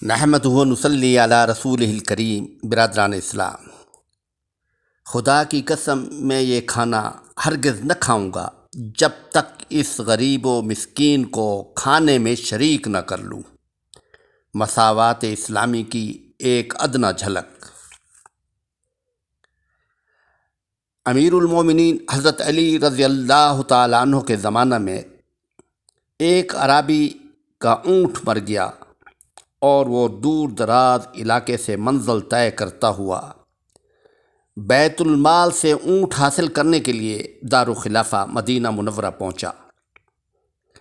نحمدہ و نصلی علی رسولہ الکریم۔ برادران اسلام، خدا کی قسم میں یہ کھانا ہرگز نہ کھاؤں گا جب تک اس غریب و مسکین کو کھانے میں شریک نہ کر لوں۔ مساوات اسلامی کی ایک ادنیٰ جھلک۔ امیر المومنین حضرت علی رضی اللہ تعالیٰ عنہ کے زمانہ میں ایک عرابی کا اونٹ مر گیا اور وہ دور دراز علاقے سے منزل طے کرتا ہوا بیت المال سے اونٹ حاصل کرنے کے لیے دارالخلافہ مدینہ منورہ پہنچا۔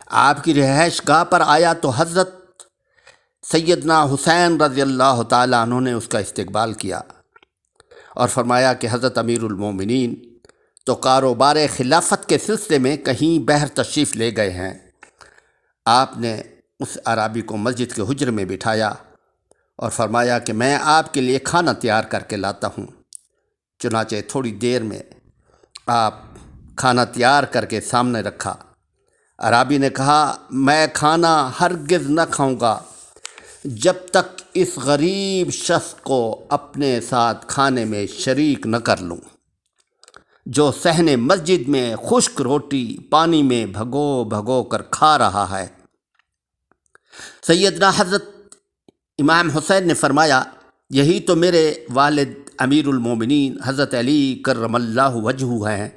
آپ کی رہائش گاہ پر آیا تو حضرت سیدنا حسین رضی اللہ تعالیٰ عنہ نے اس کا استقبال کیا اور فرمایا کہ حضرت امیر المومنین تو کاروبار خلافت کے سلسلے میں کہیں بہر تشریف لے گئے ہیں۔ آپ نے اس عرابی کو مسجد کے حجرے میں بٹھایا اور فرمایا کہ میں آپ کے لیے کھانا تیار کر کے لاتا ہوں۔ چنانچہ تھوڑی دیر میں آپ کھانا تیار کر کے سامنے رکھا۔ عرابی نے کہا، میں کھانا ہرگز نہ کھاؤں گا جب تک اس غریب شخص کو اپنے ساتھ کھانے میں شریک نہ کر لوں، جو صحن مسجد میں خشک روٹی پانی میں بھگو بھگو کر کھا رہا ہے۔ سیدنا حضرت امام حسین نے فرمایا، یہی تو میرے والد امیر المومنین حضرت علی کرم اللہ وجہہ ہیں۔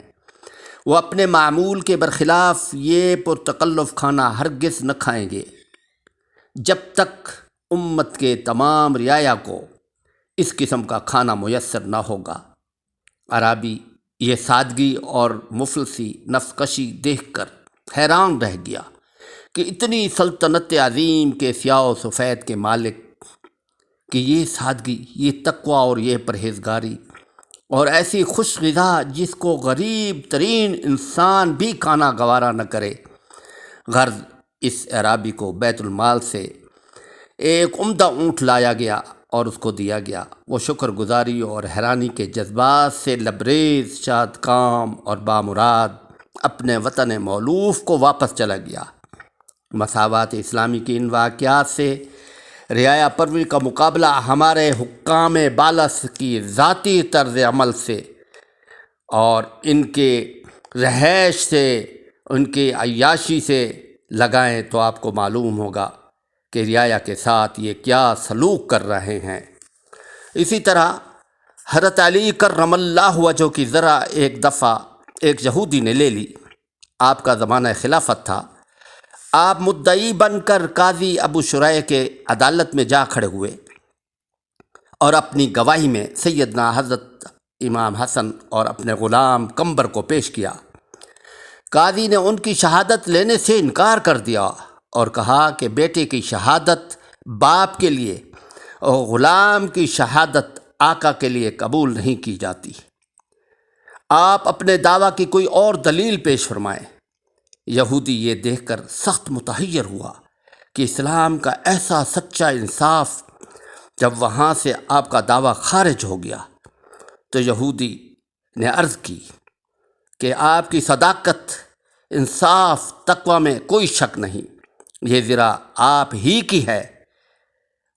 وہ اپنے معمول کے برخلاف یہ پرتکلف کھانا ہرگز نہ کھائیں گے جب تک امت کے تمام رعایا کو اس قسم کا کھانا میسر نہ ہوگا۔ عرابی یہ سادگی اور مفلسی نفس کشی دیکھ کر حیران رہ گیا کہ اتنی سلطنت عظیم کے سیاہ و سفید کے مالک کہ یہ سادگی، یہ تقوی اور یہ پرہیزگاری اور ایسی خوش غذا جس کو غریب ترین انسان بھی کھانا گوارا نہ کرے۔ غرض اس عرابی کو بیت المال سے ایک عمدہ اونٹ لایا گیا اور اس کو دیا گیا۔ وہ شکر گزاری اور حیرانی کے جذبات سے لبریز، شاد کام اور بامراد اپنے وطن مولوف کو واپس چلا گیا۔ مساوات اسلامی کی ان واقعات سے رعایا پروری کا مقابلہ ہمارے حکام بالا کی ذاتی طرز عمل سے اور ان کے رہائش سے، ان کی عیاشی سے لگائیں تو آپ کو معلوم ہوگا کہ رعایا کے ساتھ یہ کیا سلوک کر رہے ہیں۔ اسی طرح حضرت علی کرم اللہ وجہہ کی ذرا ایک دفعہ ایک یہودی نے لے لی۔ آپ کا زمانہ خلافت تھا۔ آپ مدعی بن کر قاضی ابو شریح کے عدالت میں جا کھڑے ہوئے اور اپنی گواہی میں سیدنا حضرت امام حسن اور اپنے غلام قمبر کو پیش کیا۔ قاضی نے ان کی شہادت لینے سے انکار کر دیا اور کہا کہ بیٹے کی شہادت باپ کے لیے اور غلام کی شہادت آقا کے لیے قبول نہیں کی جاتی۔ آپ اپنے دعویٰ کی کوئی اور دلیل پیش فرمائیں۔ یہودی یہ دیکھ کر سخت متحیر ہوا کہ اسلام کا ایسا سچا انصاف جب وہاں سے آپ کا دعویٰ خارج ہو گیا تو یہودی نے عرض کی کہ آپ کی صداقت، انصاف، تقوی میں کوئی شک نہیں، یہ ذرا آپ ہی کی ہے۔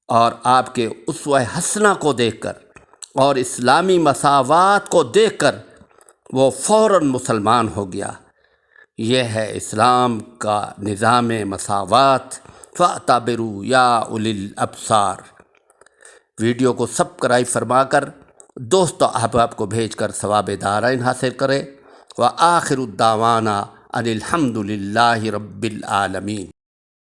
اور آپ کے اسوہ حسنہ کو دیکھ کر اور اسلامی مساوات کو دیکھ کر وہ فوراً مسلمان ہو گیا۔ یہ ہے اسلام کا نظام مساوات۔ فاعتبروا یا اولی الابصار۔ ویڈیو کو سبسکرائب فرما کر دوست و احباب کو بھیج کر ثواب دارین حاصل کرے۔ وآخر الدعوانا ان الحمد للہ رب العالمین۔